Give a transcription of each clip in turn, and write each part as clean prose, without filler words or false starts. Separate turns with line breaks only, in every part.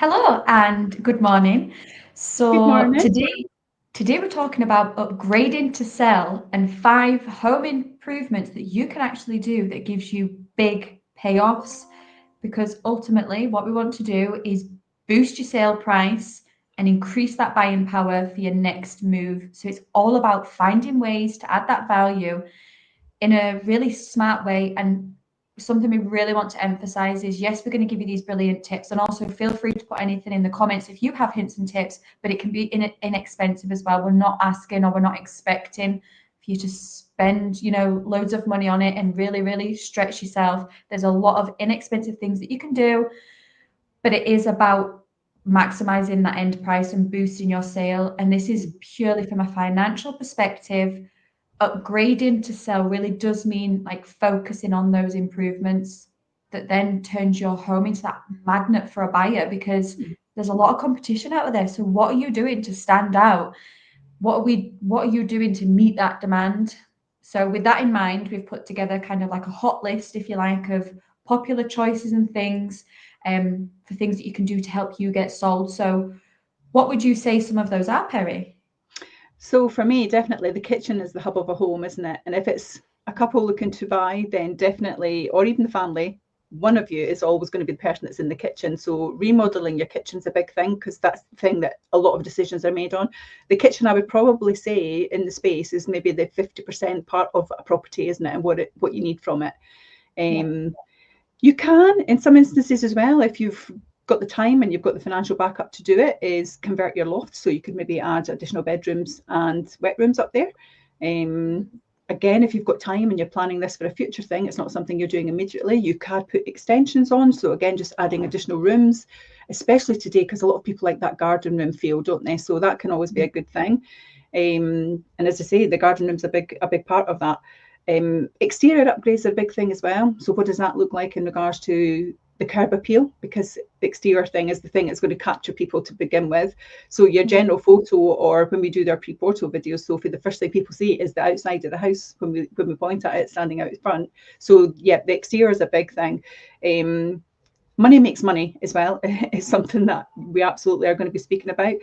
Hello and good morning.
Good
So
morning.
today we're talking about upgrading to sell and 5 home improvements that you can actually do that gives you big payoffs. Because ultimately what we want to do is boost your sale price and increase that buying power for your next move. So it's all about finding ways to add that value in a really smart way. And something we really want to emphasize is yes, we're going to give you these brilliant tips. And also feel free to put anything in the comments if you have hints and tips, but it can be inexpensive as well. We're not asking or we're not expecting for you to spend, loads of money on it and really, really stretch yourself. There's a lot of inexpensive things that you can do, but it is about maximizing that end price and boosting your sale. And this is purely from a financial perspective. Upgrading to sell really does mean like focusing on those improvements that then turns your home into that magnet for a buyer, because there's a lot of competition out there. So what are you doing to stand out? What are you doing to meet that demand? So with that in mind, we've put together kind of like a hot list, if you like, of popular choices and things, for things that you can do to help you get sold. So what would you say some of those are, Perry?
So for me, definitely the kitchen is the hub of a home, isn't it? And if it's a couple looking to buy, then definitely, or even the family, one of you is always going to be the person that's in the kitchen. So remodeling your kitchen's a big thing because that's the thing that a lot of decisions are made on. The kitchen, I would probably say, in the space is maybe the 50% part of a property, isn't it? And what you need from it.
Yeah.
You can, in some instances as well, if you've got the time and you've got the financial backup to do it, is convert your loft. So you could maybe add additional bedrooms and wet rooms up there. Again, if you've got time and you're planning this for a future thing, it's not something you're doing immediately, you could put extensions on. So again, just adding additional rooms, especially today, because a lot of people like that garden room feel, don't they? So that can always be a good thing. And as I say, the garden room's a big part of that. Exterior upgrades are a big thing as well. So what does that look like in regards to the curb appeal? Because the exterior thing is the thing that's going to capture people to begin with. So your general photo, or when we do their pre-photo videos, Sophie, the first thing people see is the outside of the house when we point at it standing out front. So yeah, the exterior is a big thing. Money makes money as well. It's something that we absolutely are going to be speaking about.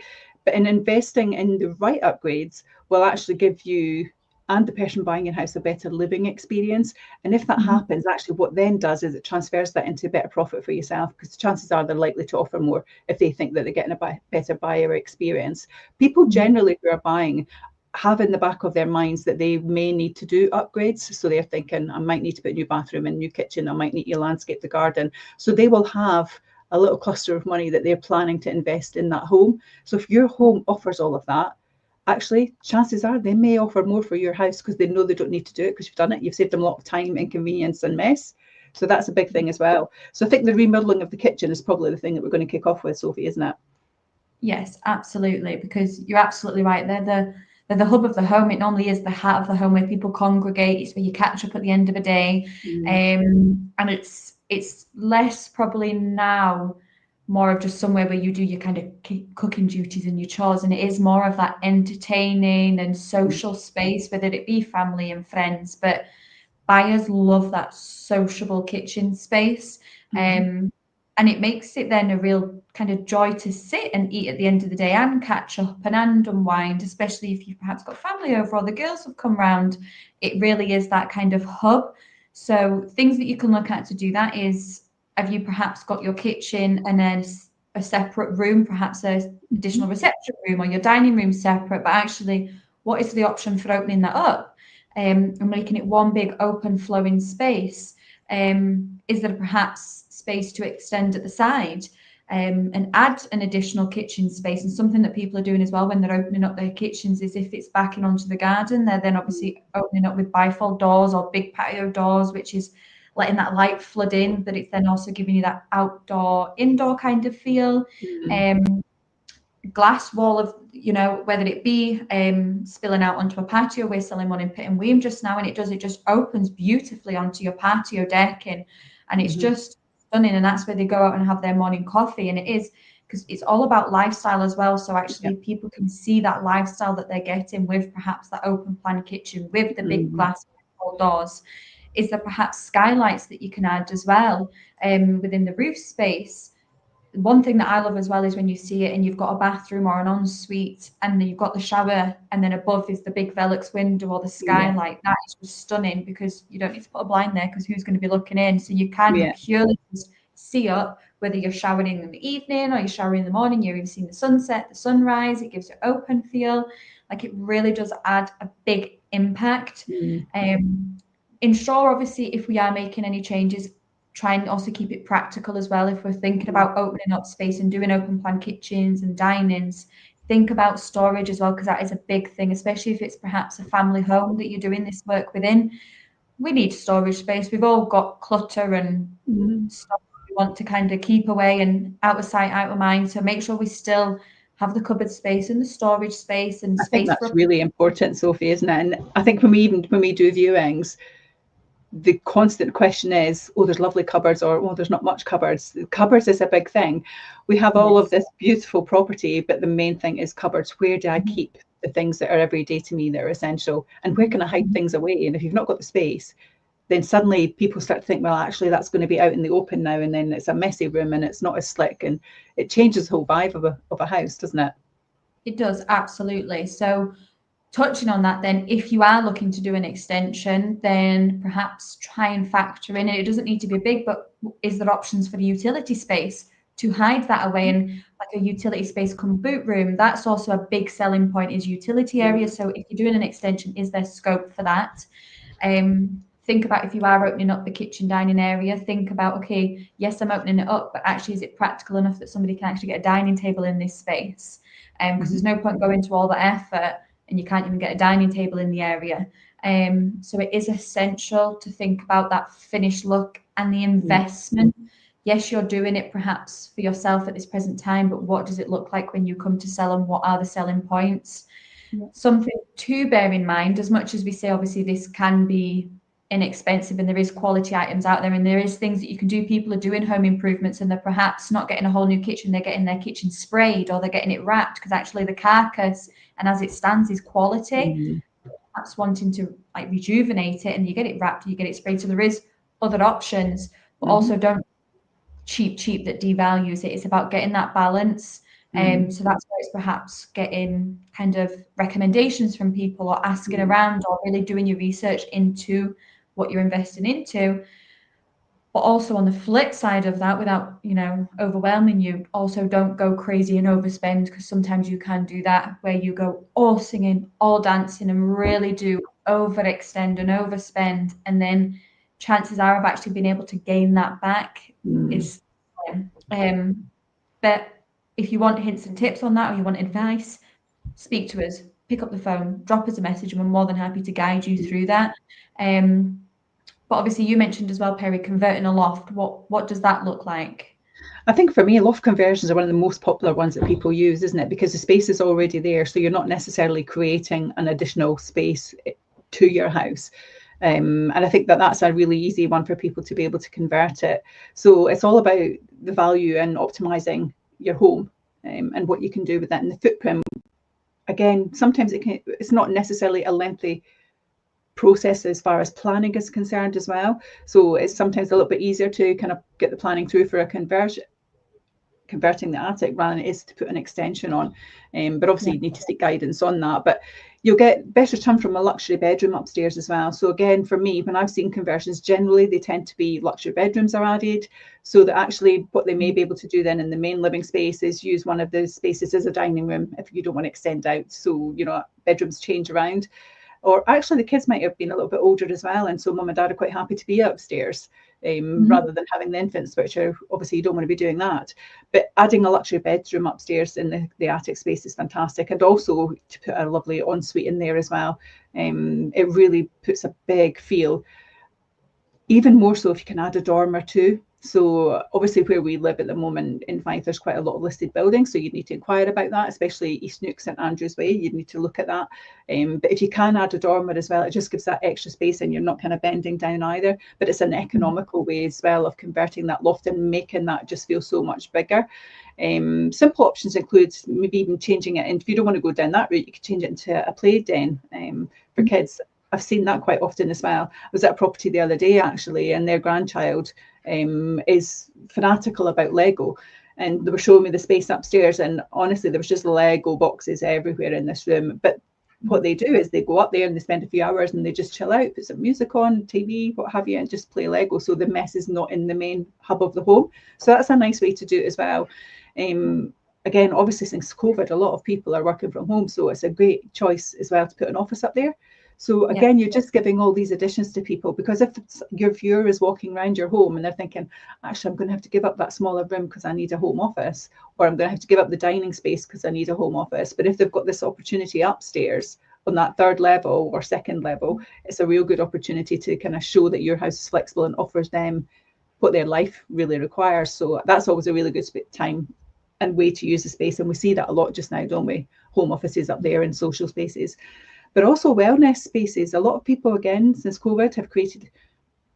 But in investing in the right upgrades will actually give you and the person buying your house a better living experience. And if that happens, actually what then does is it transfers that into a better profit for yourself, because the chances are they're likely to offer more if they think that they're getting a better buyer experience. People generally who are buying have in the back of their minds that they may need to do upgrades. So they're thinking, I might need to put a new bathroom and new kitchen, I might need to landscape the garden. So they will have a little cluster of money that they're planning to invest in that home. So if your home offers all of that, actually chances are they may offer more for your house because they know they don't need to do it because you've done it. You've saved them a lot of time, inconvenience and mess. So that's a big thing as well. So I think the remodeling of the kitchen is probably the thing that we're going to kick off with, Sophie, isn't it?
Yes, absolutely, because you're absolutely right. They're the hub of the home. It normally is the heart of the home where people congregate. It's where you catch up at the end of a day, and it's less probably now, more of just somewhere where you do your kind of cooking duties and your chores, and it is more of that entertaining and social space, whether it be family and friends. But buyers love that sociable kitchen space. And it makes it then a real kind of joy to sit and eat at the end of the day and catch up and unwind, especially if you've perhaps got family over or the girls have come round. It really is that kind of hub. So things that you can look at to do that is, have you perhaps got your kitchen and then a separate room, perhaps an additional reception room, or your dining room separate, but actually what is the option for opening that up? And making it one big open flowing space. Is there perhaps space to extend at the side, and add an additional kitchen space? And something that people are doing as well when they're opening up their kitchens is, if it's backing onto the garden, they're then obviously opening up with bifold doors or big patio doors, which is letting that light flood in, but it's then also giving you that outdoor indoor kind of feel. Glass wall of, whether it be spilling out onto a patio. We're selling one in Pitt and Weem just now, and it just opens beautifully onto your patio deck, and it's just stunning. And that's where they go out and have their morning coffee. And it is, because it's all about lifestyle as well. So actually people can see that lifestyle that they're getting with perhaps that open plan kitchen with the big glass doors. Is there perhaps skylights that you can add as well within the roof space? one thing that I love as well is when you see it and you've got a bathroom or an ensuite and then you've got the shower and then above is the big Velux window or the skylight. That is just stunning because you don't need to put a blind there because who's going to be looking in? So you can purely just see up, whether you're showering in the evening or you're showering in the morning, you're even seeing the sunset, the sunrise. It gives you an open feel. Like it really does add a big impact. Ensure, obviously, if we are making any changes, try and also keep it practical as well. If we're thinking about opening up space and doing open plan kitchens and dinings, think about storage as well, because that is a big thing, especially if it's perhaps a family home that you're doing this work within. We need storage space. We've all got clutter and stuff we want to kind of keep away and out of sight, out of mind. So make sure we still have the cupboard space and the storage space and space.
I think that's really important, Sophie, isn't it? And I think when we do viewings, the constant question is, oh, there's lovely cupboards, or oh, there's not much cupboards. Cupboards is a big thing. We have all of this beautiful property, but the main thing is cupboards. Where do I keep the things that are everyday to me that are essential? And where can I hide things away? And if you've not got the space, then suddenly people start to think, well, actually, that's going to be out in the open now. And then it's a messy room and it's not as slick. And it changes the whole vibe of a house, doesn't it?
It does, absolutely. So touching on that, then, if you are looking to do an extension, then perhaps try and factor in, and it doesn't need to be big, but is there options for the utility space to hide that away? And like a utility space come boot room, that's also a big selling point, is utility area. So if you're doing an extension, is there scope for that? Think about if you are opening up the kitchen dining area, think about, okay, yes, I'm opening it up, but actually, is it practical enough that somebody can actually get a dining table in this space? Because there's no point going to all the effort and you can't even get a dining table in the area. So it is essential to think about that finished look and the investment. Yes, you're doing it perhaps for yourself at this present time, but what does it look like when you come to sell, and what are the selling points? Something to bear in mind, as much as we say, obviously, this can be inexpensive and there is quality items out there and there is things that you can do. People are doing home improvements and they're perhaps not getting a whole new kitchen, they're getting their kitchen sprayed or they're getting it wrapped, because actually the carcass and as it stands is quality. Perhaps wanting to like rejuvenate it and you get it wrapped, you get it sprayed. So there is other options, but also don't cheap that devalues it. It's about getting that balance. So that's where it's perhaps getting kind of recommendations from people or asking around or really doing your research into what you're investing into. But also on the flip side of that, without, overwhelming you, also don't go crazy and overspend, because sometimes you can do that where you go all singing, all dancing and really do overextend and overspend. And then chances are of actually being able to gain that back is but if you want hints and tips on that, or you want advice, speak to us, pick up the phone, drop us a message, and we're more than happy to guide you through that. But obviously you mentioned as well, Perrie, converting a loft. What does that look like?
I think for me, loft conversions are one of the most popular ones that people use, isn't it? Because the space is already there. So you're not necessarily creating an additional space to your house. And I think that that's a really easy one for people to be able to convert it. So it's all about the value and optimizing your home and what you can do with that. And the footprint, again, sometimes it's not necessarily a lengthy process as far as planning is concerned as well. So it's sometimes a little bit easier to kind of get the planning through for a converting the attic rather than it is to put an extension on. But obviously you need to seek guidance on that. But you'll get better return from a luxury bedroom upstairs as well. So again, for me, when I've seen conversions, generally they tend to be luxury bedrooms are added, so that actually what they may be able to do then in the main living space is use one of those spaces as a dining room if you don't want to extend out. So, bedrooms change around. Or actually the kids might have been a little bit older as well, and so mum and dad are quite happy to be upstairs rather than having the infants, which are obviously you don't want to be doing that. But adding a luxury bedroom upstairs in the attic space is fantastic, and also to put a lovely ensuite in there as well. It really puts a big feel, even more so if you can add a dormer too. So obviously where we live at the moment in Fife, there's quite a lot of listed buildings, so you need to inquire about that, especially East Neuk, St Andrews Way. You need to look at that. But if you can add a dormer as well, it just gives that extra space and you're not kind of bending down either. But it's an economical way as well of converting that loft and making that just feel so much bigger. Simple options include maybe even changing it, and if you don't want to go down that route, you could change it into a play den for kids. I've seen that quite often as well. I was at a property the other day actually, and their grandchild is fanatical about Lego, and they were showing me the space upstairs, and honestly there was just Lego boxes everywhere in this room. But what they do is they go up there and they spend a few hours and they just chill out, put some music on, TV, what have you, and just play Lego, so the mess is not in the main hub of the home. So that's a nice way to do it as well. Again, obviously since COVID, a lot of people are working from home, so it's a great choice as well to put an office up there. So again, you're just giving all these additions to people, because if your viewer is walking around your home and they're thinking, actually, I'm going to have to give up that smaller room because I need a home office, or I'm going to have to give up the dining space because I need a home office. But if they've got this opportunity upstairs on that third level or second level, it's a real good opportunity to kind of show that your house is flexible and offers them what their life really requires. So that's always a really good time and way to use the space. And we see that a lot just now, don't we? Home offices up there and social spaces. But also wellness spaces. A lot of people, again, since COVID, have created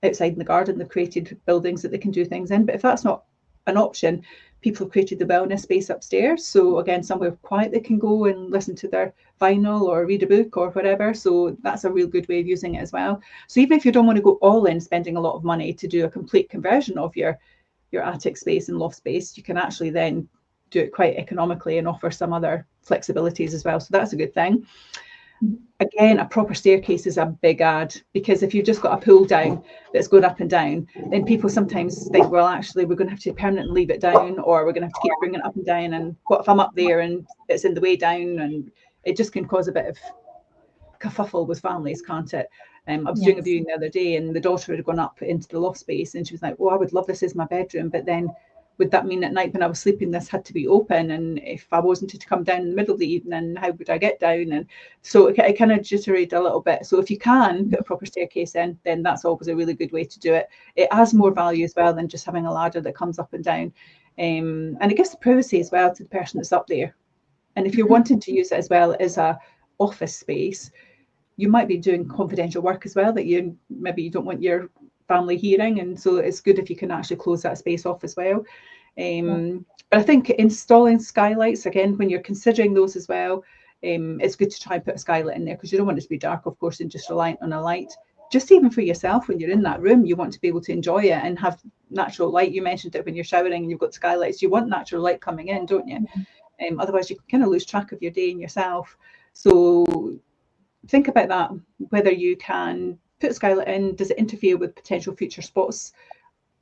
outside in the garden, they've created buildings that they can do things in. But if that's not an option, people have created the wellness space upstairs. So again, somewhere quiet they can go and listen to their vinyl or read a book or whatever. So that's a real good way of using it as well. So even if you don't want to go all in spending a lot of money to do a complete conversion of your attic space and loft space, you can actually then do it quite economically and offer some other flexibilities as well. So that's a good thing. Again, a proper staircase is a big add, because if you've just got a pull down that's going up and down, then people sometimes think, well, actually, we're going to have to permanently leave it down, or we're going to have to keep bringing it up and down. And what if I'm up there and it's in the way down? And it just can cause a bit of kerfuffle with families, can't it? I was doing a viewing the other day, and the daughter had gone up into the loft space, and she was like, oh, I would love this as my bedroom, but then would that mean at night when I was sleeping this had to be open, and if I wasn't to come down in the middle of the evening, how would I get down? And so it kind of jittered a little bit. So if you can put a proper staircase in, then that's always a really good way to do it. It has more value as well than just having a ladder that comes up and down, and it gives the privacy as well to the person that's up there. And if you're wanting to use it as well as a office space, you might be doing confidential work as well that you don't want your family hearing, and so it's good if you can actually close that space off as well. But I think installing skylights, again, when you're considering those as well, it's good to try and put a skylight in there, because you don't want it to be dark, of course, and just reliant on a light. Just even for yourself, when you're in that room, you want to be able to enjoy it and have natural light. You mentioned it when you're showering and you've got skylights, you want natural light coming in, don't you? Otherwise you can kind of lose track of your day and yourself. So think about that, whether you can put a skylight in. Does it interfere with potential future spots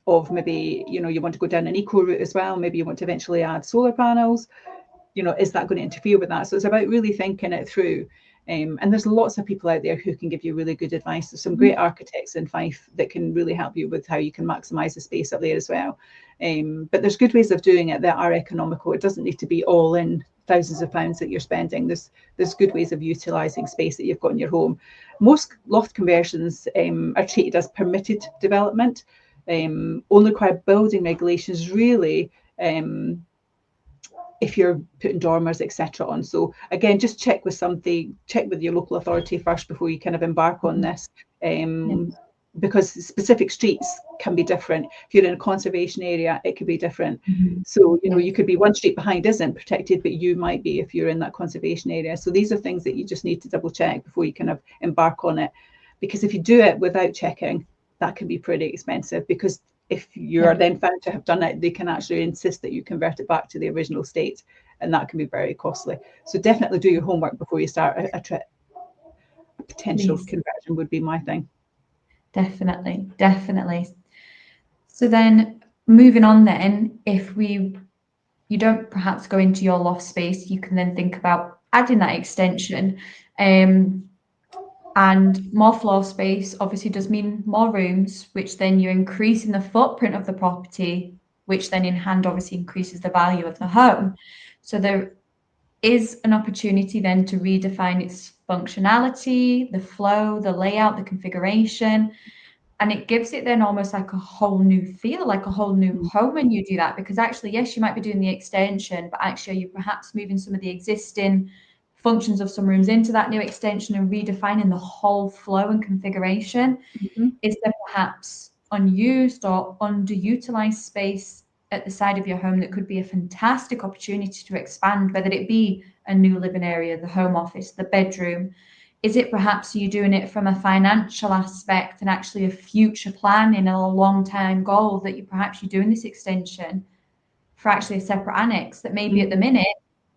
of maybe, you want to go down an eco route as well? Maybe you want to eventually add solar panels. Is that going to interfere with that? So it's about really thinking it through. And there's lots of people out there who can give you really good advice. There's some great architects in Fife that can really help you with how you can maximise the space up there as well. But there's good ways of doing it that are economical. It doesn't need to be all in thousands of pounds that you're spending. There's good ways of utilising space that you've got in your home. Most loft conversions are treated as permitted development. Only require building regulations really if you're putting dormers, etc. on. So again, just check with your local authority first before you kind of embark on this, because specific streets can be different. If you're in a conservation area, it could be different. So you could be one street behind isn't protected, but you might be if you're in that conservation area. So these are things that you just need to double check before you kind of embark on it, because if you do it without checking, that can be pretty expensive, because if you are then found to have done it, they can actually insist that you convert it back to the original state, and that can be very costly. So definitely do your homework before you start a potential conversion would be my thing.
Definitely. So then moving on then, if you don't perhaps go into your loft space, you can then think about adding that extension. And more floor space obviously does mean more rooms, which then you're increasing the footprint of the property, which then in hand obviously increases the value of the home. So there is an opportunity then to redefine its functionality, the flow, the layout, the configuration, and it gives it then almost like a whole new feel, like a whole new home when you do that. Because actually, yes, you might be doing the extension, but actually you're perhaps moving some of the existing functions of some rooms into that new extension and redefining the whole flow and configuration. Is there perhaps unused or underutilized space at the side of your home that could be a fantastic opportunity to expand, whether it be a new living area, the home office, the bedroom? Is it perhaps you doing it from a financial aspect and actually a future plan in a long-term goal that you're doing this extension for actually a separate annex that maybe at the minute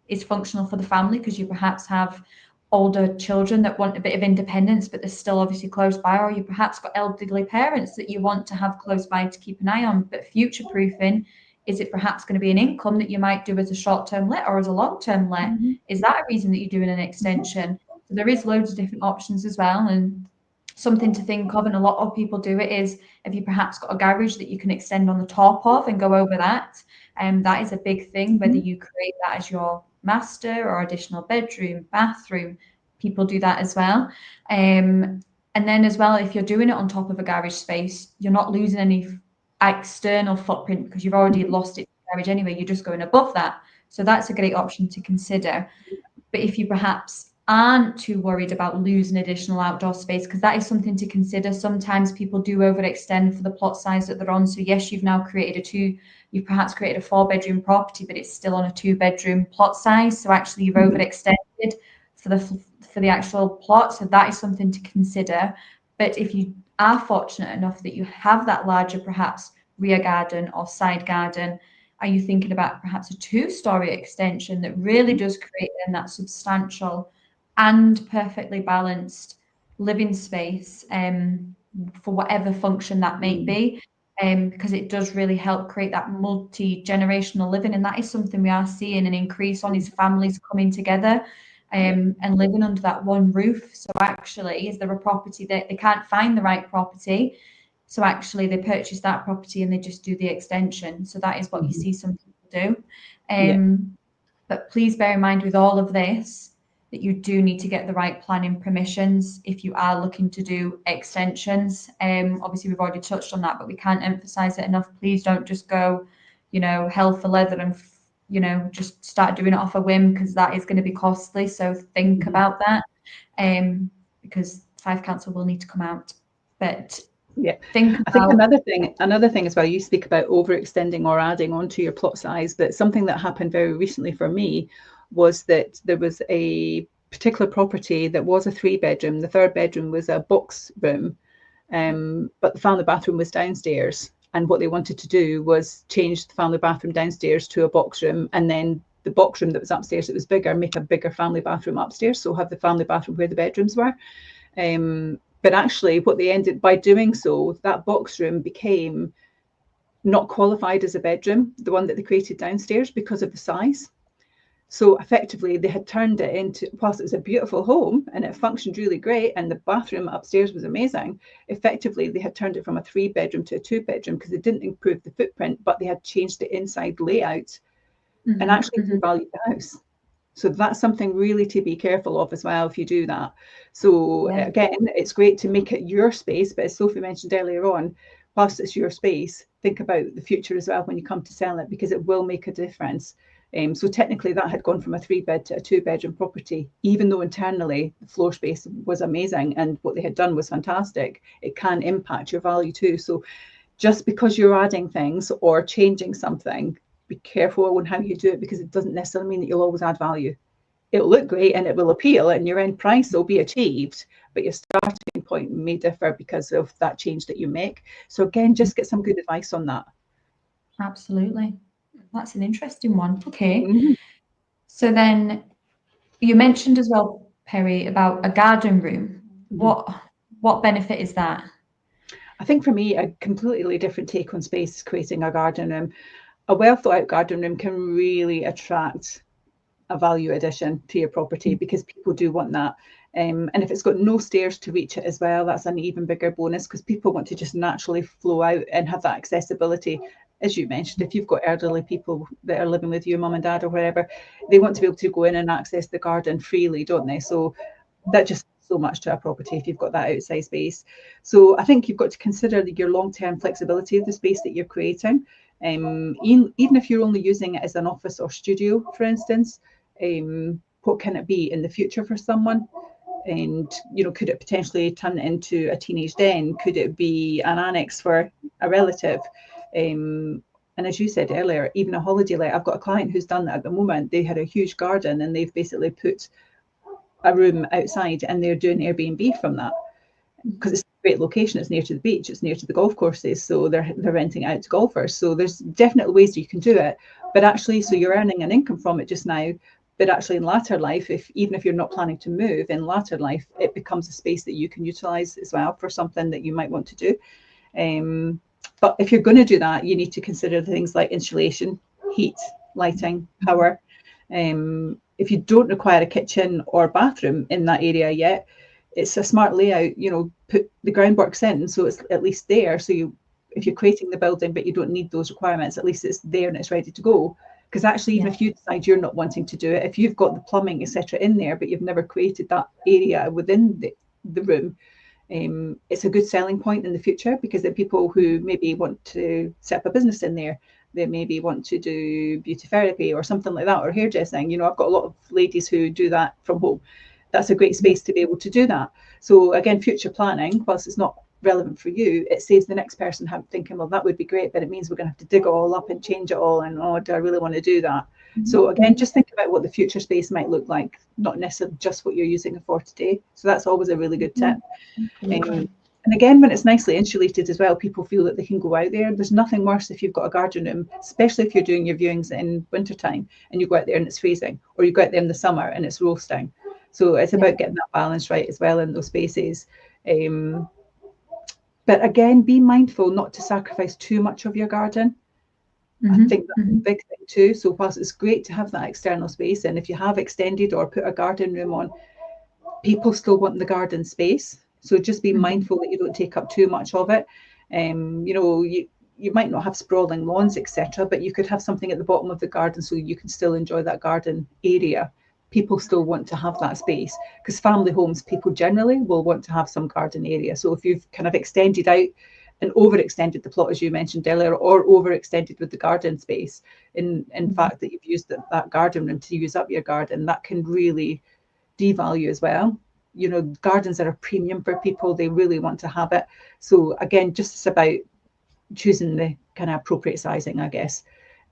is functional for the family, because you perhaps have older children that want a bit of independence, but they're still obviously close by, or you perhaps got elderly parents that you want to have close by to keep an eye on. But future proofing, is it perhaps going to be an income that you might do as a short-term let or as a long-term let? Is that a reason that you're doing an extension? So there is loads of different options as well, and something to think of, and a lot of people do it, is if you perhaps got a garage that you can extend on the top of and go over that, and that is a big thing, whether you create that as your master or additional bedroom, bathroom, people do that as well. And then as well, if you're doing it on top of a garage space, you're not losing any external footprint because you've already lost it in the garage anyway, you're just going above that. So that's a great option to consider. But if you perhaps aren't too worried about losing additional outdoor space, because that is something to consider. Sometimes people do overextend for the plot size that they're on. So yes, you've now you've perhaps created a 4-bedroom property, but it's still on a 2-bedroom plot size. So actually you've overextended for the actual plot. So that is something to consider. But if you are fortunate enough that you have that larger, perhaps rear garden or side garden, are you thinking about perhaps a 2-story extension that really does create then that substantial and perfectly balanced living space for whatever function that may be, because it does really help create that multi-generational living, and that is something we are seeing an increase on, is families coming together and living under that one roof. So actually, is there a property that they can't find the right property? So actually they purchase that property and they just do the extension. So that is what you see some people do. But please bear in mind with all of this that you do need to get the right planning permissions if you are looking to do extensions. Obviously we've already touched on that, but we can't emphasize it enough. Please don't just go, hell for leather and just start doing it off a whim, because that is going to be costly. So think about that, because Fife Council will need to come out. But
I think another thing as well, you speak about overextending or adding onto your plot size, but something that happened very recently for me was that there was a particular property that was a 3-bedroom. The 3rd bedroom was a box room, but the family bathroom was downstairs. And what they wanted to do was change the family bathroom downstairs to a box room, and then the box room that was upstairs, it was bigger, make a bigger family bathroom upstairs. So have the family bathroom where the bedrooms were. But actually what they ended by doing, so that box room became not qualified as a bedroom, the one that they created downstairs, because of the size. So effectively they had turned it into, whilst it was a beautiful home and it functioned really great and the bathroom upstairs was amazing, effectively they had turned it from a 3-bedroom to a 2-bedroom because they didn't improve the footprint, but they had changed the inside layout and actually devalued the house. So that's something really to be careful of as well if you do that. So again, it's great to make it your space, but as Sophie mentioned earlier on, whilst it's your space, think about the future as well when you come to sell it, because it will make a difference. So technically that had gone from a 3-bed to a 2-bedroom property, even though internally the floor space was amazing and what they had done was fantastic. It can impact your value too. So just because you're adding things or changing something, be careful on how you do it, because it doesn't necessarily mean that you'll always add value. It'll look great and it will appeal and your end price will be achieved, but your starting point may differ because of that change that you make. So again, just get some good advice on that.
Absolutely. That's an interesting one. Okay. So then you mentioned as well, Perrie, about a garden room. What benefit is that?
I think for me, a completely different take on space is creating a garden room. A well thought out garden room can really attract a value addition to your property because people do want that. And if it's got no stairs to reach it as well, that's an even bigger bonus, because people want to just naturally flow out and have that accessibility. As you mentioned, if you've got elderly people that are living with you, mum and dad or wherever, they want to be able to go in and access the garden freely, don't they? So that just so much to a property if you've got that outside space. So I think you've got to consider your long-term flexibility of the space that you're creating. Even if you're only using it as an office or studio, for instance, what can it be in the future for someone? And could it potentially turn into a teenage den? Could it be an annex for a relative? And as you said earlier, even a holiday let. I've got a client who's done that at the moment. They had a huge garden and they've basically put a room outside and they're doing Airbnb from that, because it's great location. It's near to the beach. It's near to the golf courses. So they're renting out to golfers. So there's definitely ways you can do it. But actually, so you're earning an income from it just now. But actually, in latter life, even if you're not planning to move, in latter life, it becomes a space that you can utilize as well for something that you might want to do. But if you're going to do that, you need to consider things like insulation, heat, lighting, power. If you don't require a kitchen or bathroom in that area yet, it's a smart layout, put the groundworks in, so it's at least there. So if you're creating the building, but you don't need those requirements, at least it's there and it's ready to go. Because actually, even if you decide you're not wanting to do it, if you've got the plumbing, etc., in there, but you've never created that area within the room, it's a good selling point in the future, because there are people who maybe want to set up a business in there. They maybe want to do beauty therapy or something like that, or hairdressing. I've got a lot of ladies who do that from home. That's a great space to be able to do that. So again, future planning, whilst it's not relevant for you, it saves the next person thinking, well, that would be great, but it means we're going to have to dig it all up and change it all, and do I really want to do that? So again, just think about what the future space might look like, not necessarily just what you're using it for today. So that's always a really good tip. And again, when it's nicely insulated as well, people feel that they can go out there. There's nothing worse if you've got a garden room, especially if you're doing your viewings in wintertime and you go out there and it's freezing, or you go out there in the summer and it's roasting. So it's about getting that balance right as well in those spaces. But again, be mindful not to sacrifice too much of your garden. I think that's a big thing too. So whilst it's great to have that external space, and if you have extended or put a garden room on, people still want the garden space. So just be mindful that you don't take up too much of it. You might not have sprawling lawns, etc., but you could have something at the bottom of the garden so you can still enjoy that garden area. People still want to have that space, because family homes, people generally will want to have some garden area. So if you've kind of extended out and overextended the plot, as you mentioned earlier, or overextended with the garden space, in fact that you've used that garden room to use up your garden, that can really devalue as well. Gardens are a premium for people. They really want to have it. So again, just it's about choosing the kind of appropriate sizing, I guess.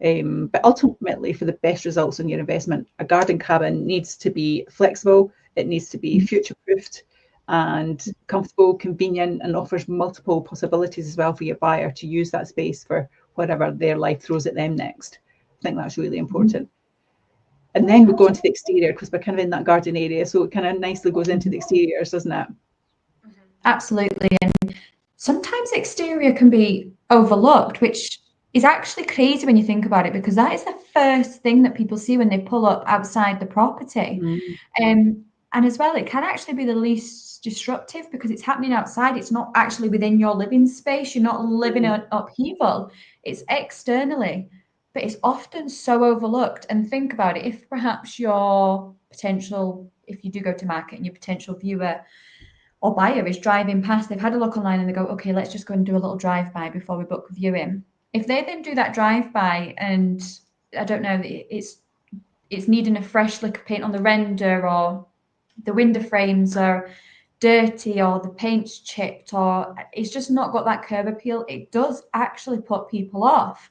But ultimately, for the best results on your investment, a garden cabin needs to be flexible. It needs to be future-proofed and comfortable, convenient, and offers multiple possibilities as well for your buyer to use that space for whatever their life throws at them next. I think that's really important. And then we go into the exterior, because we're kind of in that garden area, so it kind of nicely goes into the exteriors, doesn't it?
Absolutely. And sometimes exterior can be overlooked, which is actually crazy when you think about it, because that is the first thing that people see when they pull up outside the property. And as well, it can actually be the least disruptive, because it's happening outside. It's not actually within your living space. You're not living in upheaval. It's externally. But it's often so overlooked. And think about it, if perhaps if you do go to market and your potential viewer or buyer is driving past, they've had a look online and they go, okay, let's just go and do a little drive-by before we book a viewing. If they then do that drive-by and, I don't know, it's needing a fresh lick of paint on the render, or the window frames are dirty, or the paint's chipped, or it's just not got that curb appeal, it does actually put people off.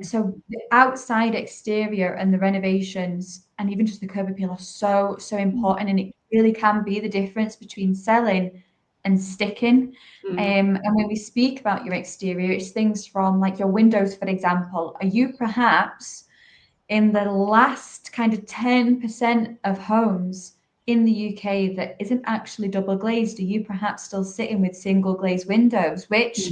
So the outside exterior and the renovations and even just the curb appeal are so important, and it really can be the difference between selling and sticking. And when we speak about your exterior, it's things from like your windows, for example. Are you perhaps in the last kind of 10% of homes in the UK that isn't actually double glazed? Are you perhaps still sitting with single glazed windows, which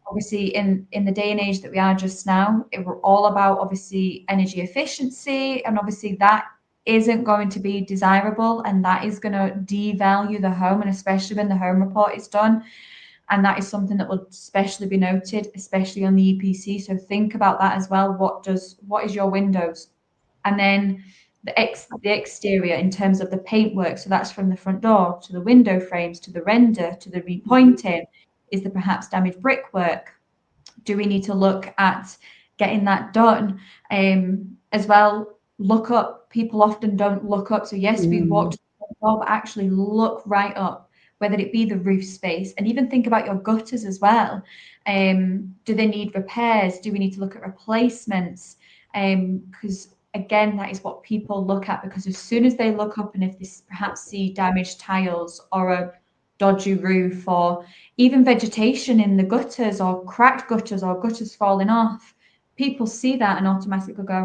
obviously in the day and age that we are just now, we're all about obviously energy efficiency, and obviously that isn't going to be desirable, and that is going to devalue the home, and especially when the home report is done. And that is something that will especially be noted, especially on the EPC. So think about that as well. What is your windows? And then the exterior in terms of the paintwork. So that's from the front door to the window frames, to the render, to the repointing. Is there perhaps damaged brickwork? Do we need to look at getting that done? As well, look up. People often don't look up. So yes, we walk to the front door, but actually look right up, whether it be the roof space, and even think about your gutters as well. Do they need repairs? Do we need to look at replacements? Because again, that is what people look at, because as soon as they look up and if they perhaps see damaged tiles or a dodgy roof or even vegetation in the gutters or cracked gutters or gutters falling off, people see that and automatically go,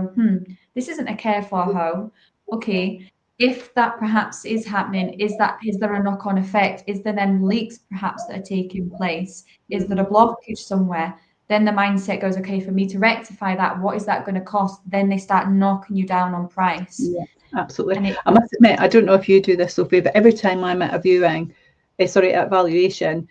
this isn't a cared for home. Okay, if that perhaps is happening, is there a knock-on effect? Is there then leaks perhaps that are taking place? Is there a blockage somewhere? Then the mindset goes, okay, for me to rectify that, what is that going to cost? Then they start knocking you down on price.
Yeah, absolutely. I must admit, I don't know if you do this, Sophie, but every time I'm at a viewing, at valuation,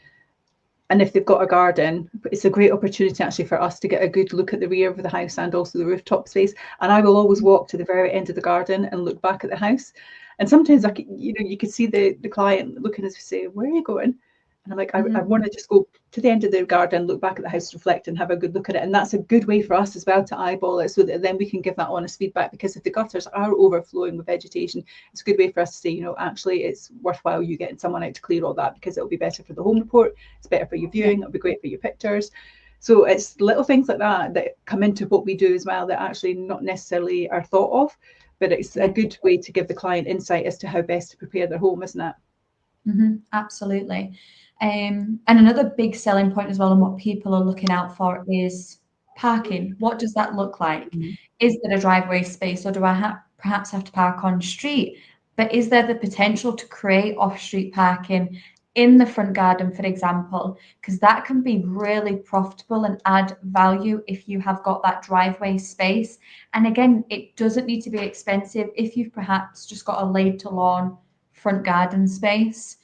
and if they've got a garden, it's a great opportunity actually for us to get a good look at the rear of the house and also the rooftop space. And I will always walk to the very end of the garden and look back at the house. And sometimes you can see the client looking as if say, "Where are you going?" And I'm like, I want to just go to the end of the garden, look back at the house, reflect, and have a good look at it. And that's a good way for us as well to eyeball it, so that then we can give that honest feedback. Because if the gutters are overflowing with vegetation, it's a good way for us to say, actually, it's worthwhile you getting someone out to clear all that, because it'll be better for the home report, it's better for your viewing, it'll be great for your pictures. So it's little things like that that come into what we do as well, that actually not necessarily are thought of, but it's a good way to give the client insight as to how best to prepare their home, isn't it?
Absolutely. And another big selling point as well, and what people are looking out for, is parking. What does that look like? Is there a driveway space, or do I perhaps have to park on street? But is there the potential to create off-street parking in the front garden, for example? Because that can be really profitable and add value if you have got that driveway space. And again, it doesn't need to be expensive. If you've perhaps just got a laid-to-lawn front garden space,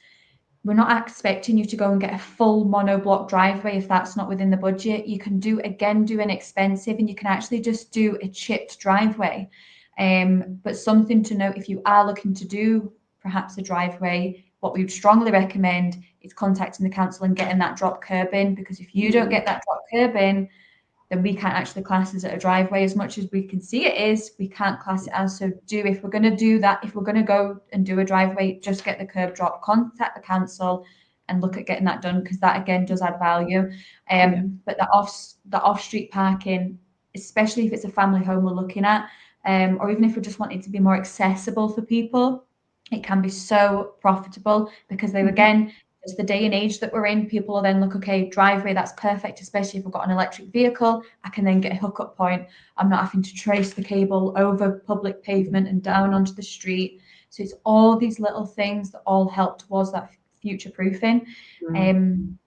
we're not expecting you to go and get a full monoblock driveway if that's not within the budget. You can do inexpensive, and you can actually just do a chipped driveway. But something to note, if you are looking to do perhaps a driveway, what we would strongly recommend is contacting the council and getting that drop curb in, because if you don't get that drop curb in, then we can't actually class it as a driveway. As much as we can see it is, we can't class it as. So if we're going to do that, if we're going to go and do a driveway, just get the curb drop, contact the council and look at getting that done, because that again does add value. But the off-street parking, especially if it's a family home we're looking at, or even if we're just wanting to be more accessible for people, it can be so profitable, because they again, it's the day and age that we're in. People will then look, okay, driveway, that's perfect, especially if we've got an electric vehicle. I can then get a hookup point. I'm not having to trace the cable over public pavement and down onto the street. So it's all these little things that all help towards that future proofing. And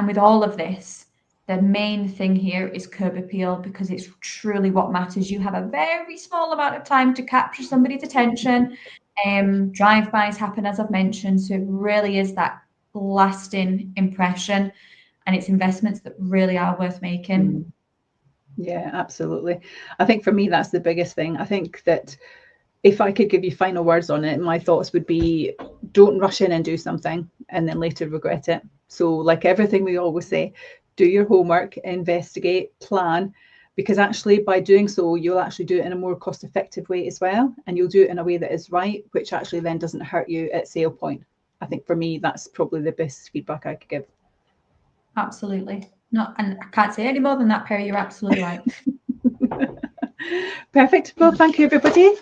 with all of this, the main thing here is curb appeal, because it's truly what matters. You have a very small amount of time to capture somebody's attention. Drive-bys happen, as I've mentioned, so it really is that lasting impression, and it's investments that really are worth making.
Yeah, absolutely. I think for me, that's the biggest thing. I think that if I could give you final words on it, my thoughts would be, don't rush in and do something and then later regret it. So like everything we always say, do your homework, investigate, plan, because actually by doing so, you'll actually do it in a more cost-effective way as well. And you'll do it in a way that is right, which actually then doesn't hurt you at sale point. I think for me, that's probably the best feedback I could give.
Absolutely. No, and I can't say any more than that, Perrie. You're absolutely right.
Perfect. Well, thank you, everybody.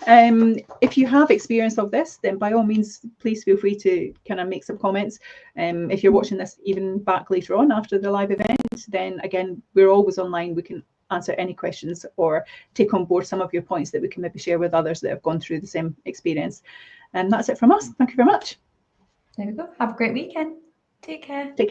If you have experience of this, then by all means, please feel free to kind of make some comments. If you're watching this even back later on after the live event, then again, we're always online. We can answer any questions or take on board some of your points that we can maybe share with others that have gone through the same experience. And that's it from us. Thank you very much.
There we go. Have a great weekend. Take care.
Take care.